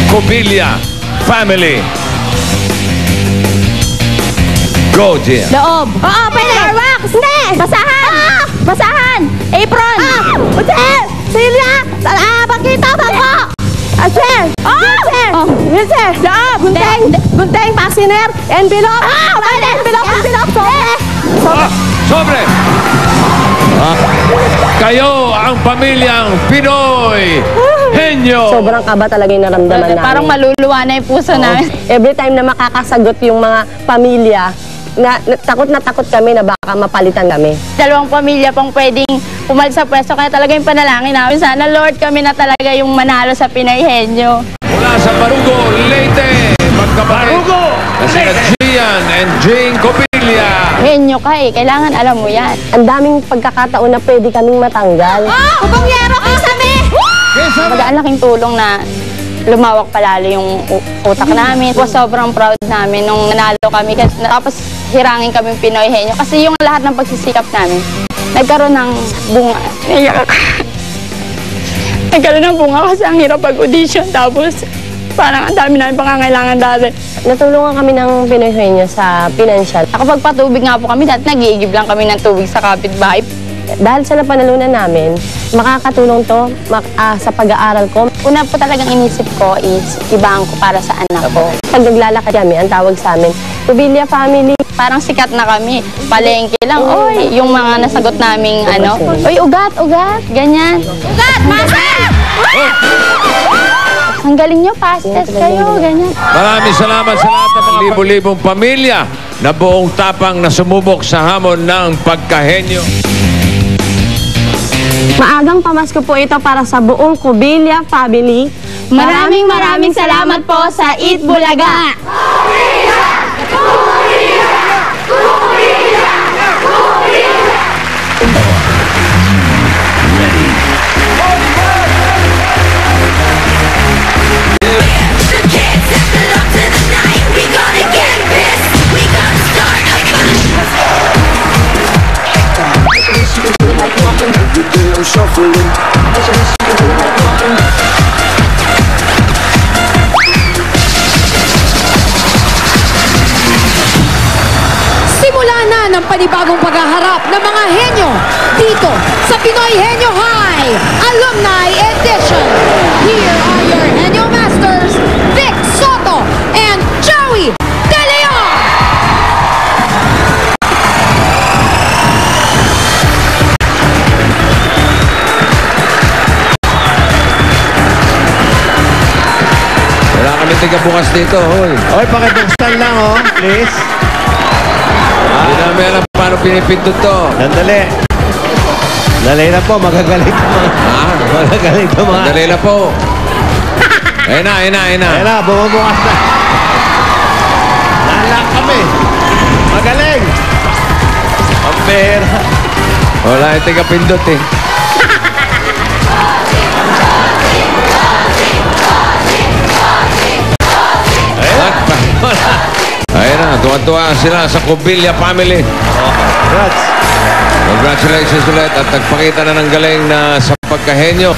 Cobilla family. Go, Gia. Loob. Oo, pwede. Starbucks. Hindi. Basahan. Basahan. Apron. Hotel. Silya. Pagkita. Bangko. Sir. Sir. Loob. Gunteng. Gunteng. Paksiner. Envelope. Pwede. Envelope. Sobre. Kayo ang pamilyang Pinoy Henyo. Sobrang kaba talaga yung naramdaman namin. Parang maluluwa na yung puso namin. Every time na makakasagot yung mga pamilya, na takot kami na baka mapalitan kami. Dalawang pamilya pang pwedeng pumalit sa pwesto, kaya talaga yung panalangin namin. Sana Lord kami na talaga yung manalo sa Pinoy Henyo. Mula sa Barugo, Leyte, magkapatid na sina Gian and Jing Cobilla. Henyo ka eh, kailangan alam mo yan. Ang daming pagkakataon na pwede kaming matanggal. Kupangyero ka sa ang laking tulong na lumawak palalo yung utak namin. Sobrang proud namin nung nanalo kami. Tapos hirangin kami Pinoy Henyo. Kasi yung lahat ng pagsisikap namin, nagkaroon ng bunga. Nagkaroon ng bunga kasi ang hirap pag-audition. Tapos parang ang dami namin pangangailangan dati. Natulungan kami ng Pinoy Henyo sa financial. Kapag patubig nga po kami, dati nag-iigib lang kami ng tubig sa kapitbahay. Dahil sa napanalunan namin, makakatulong to sa pag-aaral ko. Una po talagang inisip ko is ibang ko para sa anak ko. Pag naglalakad kami, ang tawag sa amin, Cobilla family. Parang sikat na kami. Palengke lang. Oy, yung mga nasagot naming ano. Oy, ugat. Ganyan. Ugat! Master! Ang galing nyo, pastes kayo. Ganyan. Maraming salamat sa lahat ng mga libo-libong pamilya na buong tapang na sumubok sa hamon ng pagkahenyo. Maagang pamasko po ito para sa buong Cobilla family. Maraming salamat po sa Eat Bulaga! Simula na ng panibagong paghaharap ng mga henyo dito sa Pinoy Henyo High Alumni Edition. Here are your henyo masters, Vic Soto and Joey De Leon. Wala kami tiga bukas dito, hoy. Oy, pakibuksan lang, oh, please. Hindi namin alam paano pinipindot to. Sandali. Dali na po, magagaling ka mga. Magagaling ka mga. Dali na po. Ayun na. Ayun na, bumubukas na. Nalak kami. Magaling. Pampera. Wala yung tiga pindot eh. Ayun na, tuwa-tuwa sila sa Cobilla family. Congrats. Congratulations ulit at nagpakita na ng galing na sa pagkahenyo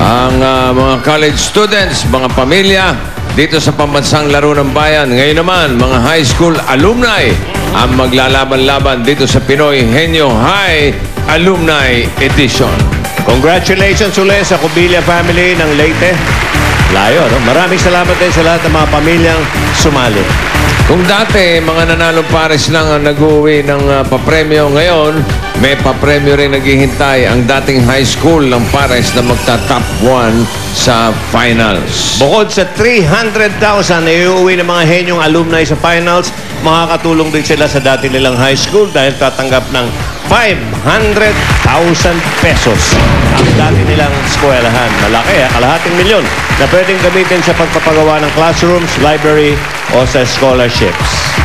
ang mga college students, mga pamilya dito sa pambansang laro ng bayan. Ngayon naman, mga high school alumni ang maglalaban-laban dito sa Pinoy Henyo High Alumni Edition. Congratulations ulit sa Cobilla family ng Leyte. Layo, no? Maraming salamat din sa lahat ng mga pamilyang sumali. Kung dati, mga nanalong pares lang ang nag-uwi ng papremyo, ngayon, may papremyo rin naghihintay ang dating high school ng pares na magta-top 1 sa finals. Bukod sa 300,000 na iuwi ng mga henyong alumni sa finals, makakatulong din sila sa dati nilang high school dahil tatanggap ng 500,000 pesos ang dati nilang eskwelahan. Malaki, kalahating milyon na pwedeng gamitin sa pagpapagawa ng classrooms, library o sa scholarships.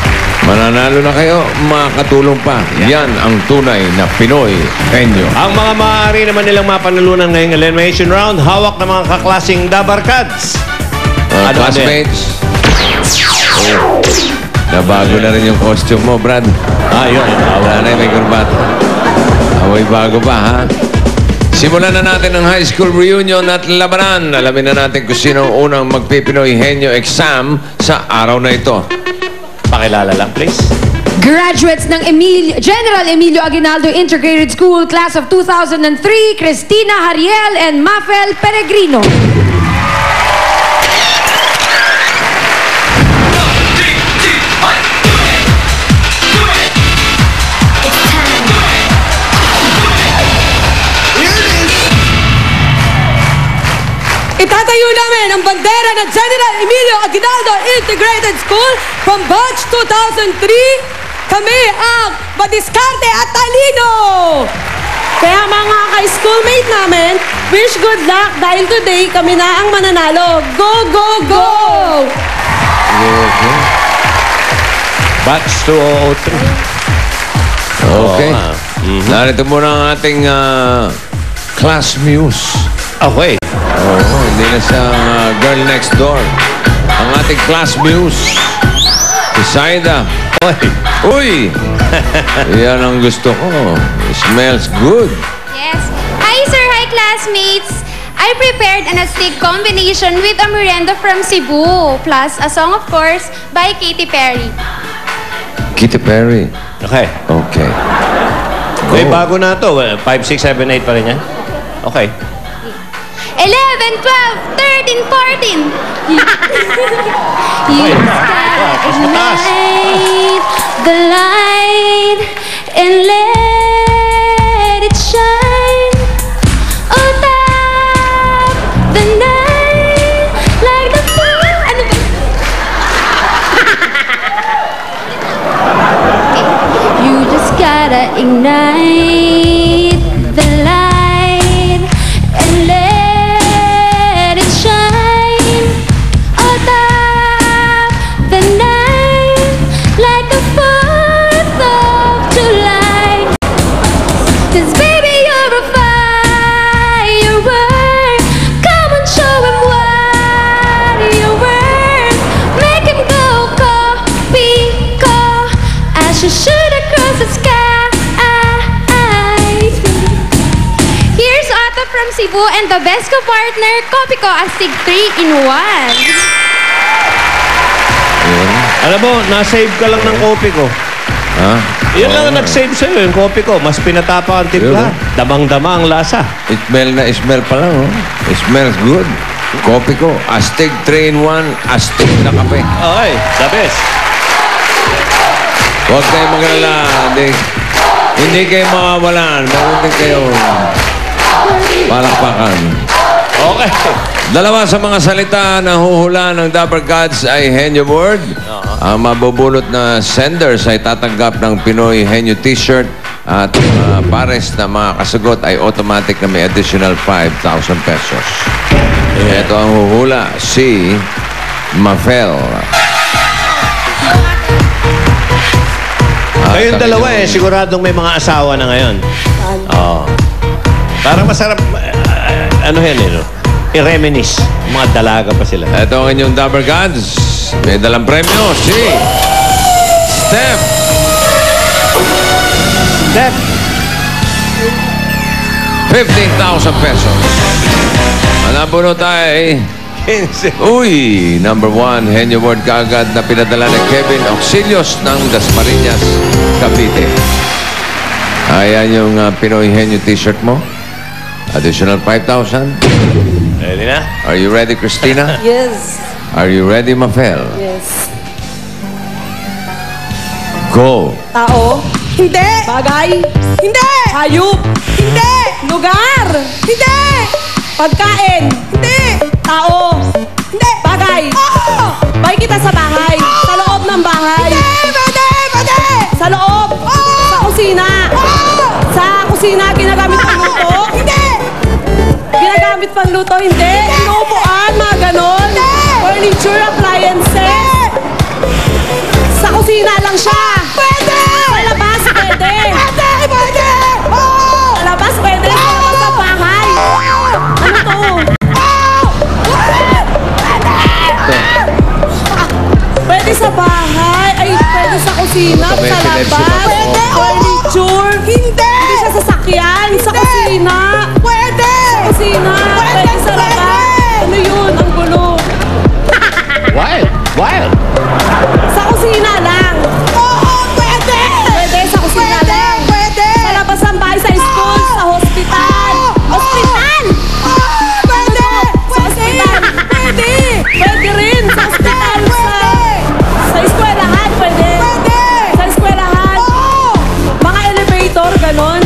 Mananalo na kayo, makakatulong pa. Yan ang tunay na Pinoy Henyo. Ang mga maaari naman nilang mapanalunan ngayong elimination round, hawak ng mga kaklasing Dabarkads. Classmates, nabago na rin yung costume mo, Brad. Yun. Wala na may kurbat. Amoy bago pa, ha? Simulan na natin ang high school reunion at labanan. Alamin na natin kung sino ang unang magpipinoy henyo exam sa araw na ito. Pakilala lang, please. Graduates ng General Emilio Aguinaldo Integrated School Class of 2003, Cristina Hariel and Mafel Peregrino. Itatayo namin ang bandera ng General Emilio Aguinaldo Integrated School from batch 2003. Kami ang madiskarte at talino! Kaya mga ka-schoolmate namin, wish good luck dahil today kami na ang mananalo. Go, go, go! Okay. Batch 2003. Okay. Narito muna ang ating class muse. Okay. Oo, hindi na siya girl next door. Ang ating class muse. Isaida. Uy! Yan ang gusto ko. It smells good. Yes. Hi, sir. Hi, classmates. I prepared an astig combination with a merienda from Cebu, plus a song, of course, by Katy Perry. Katy Perry. Okay. Okay. May Go. bago na to. 5, 6, 7, 8 pa rin yan. Okay. 11, 12, 13, 14. You Mas mataas. ignite the light and let it shine on top the night like the moon. Ano ba? You just gotta ignite the light and let it shine on top the night like the 4th of July. 'Cause baby, you're a firework. Come on, show him what you're worth. Make him go Copico as you shoot across the sky. Here's Otto from Cebu and the best ko-partner, Copico Astig 3-in-1. Alam mo, na-save ka lang ng kopi ko. Ha? Yan lang ang nag-save sa'yo, yung kopi ko. Mas pinatapa ang timpla. Yun. Damang-dama ang lasa. Smell pa lang, oh. It smells good. Kopi ko. Astig 3-in-1. Astig na kape. Okay, the best. Huwag kayong magalala. Hindi kayo mawawalan. Meron din kayo palakpakan. Okay. Dalawa sa mga salita na huhula ng Dapper Gods ay Henyo Word. Ang mabubulot na senders ay tatanggap ng Pinoy Henyo T-shirt at pares na mga kasagot ay automatic na may additional 5,000 pesos. Ito ang huhula, si Mafel. Kayong dalawa siguradong may mga asawa na ngayon. Oo. Parang masarap, ano yan no? I-reminisce. Mga dalaga pa sila. Ito ang inyong Dapper Gods. May dalang premyo, si Steph. Step. 15,000 pesos. Ang nabunot ay... Uy! Number 1, Henyo Word kaagad na pinadala ni Kevin Auxilios ng Dasmariñas, Cavite. Ayan yung Pinoy Henyo t-shirt mo. Additional 5,000. Ready na? Are you ready, Christina? Yes. Are you ready, Mafel? Yes. Go! Tao? Hindi! Bagay? Hindi! Hayop? Hindi! Lugar? Hindi! Pagkain? Hindi! Tao? Hindi! Bagay? Oo! Bay kita sa bahay? Sa loob ng bahay? Hindi! Pwede! Pwede! Sa loob? Oo! Sa kusina? Oo! Sa kusina ginagamit pang luto? Hindi! Ginagamit pang luto? Hindi! Inuupuan? Mga ganon? Furniture, appliances? Sa kusina lang siya? Pwede! Sa labas? Pwede! Pwede! Pwede! Oo! Sa labas? Pwede! Sa labas sa bahay? Ano to? Pwede sa bahay? Ay, pwede sa kusina? May Sa epilepsy labas? pa po. Pwede! Furniture? Hindi! Hindi siya sasakyan? Sa kusina? Pwede! ganon.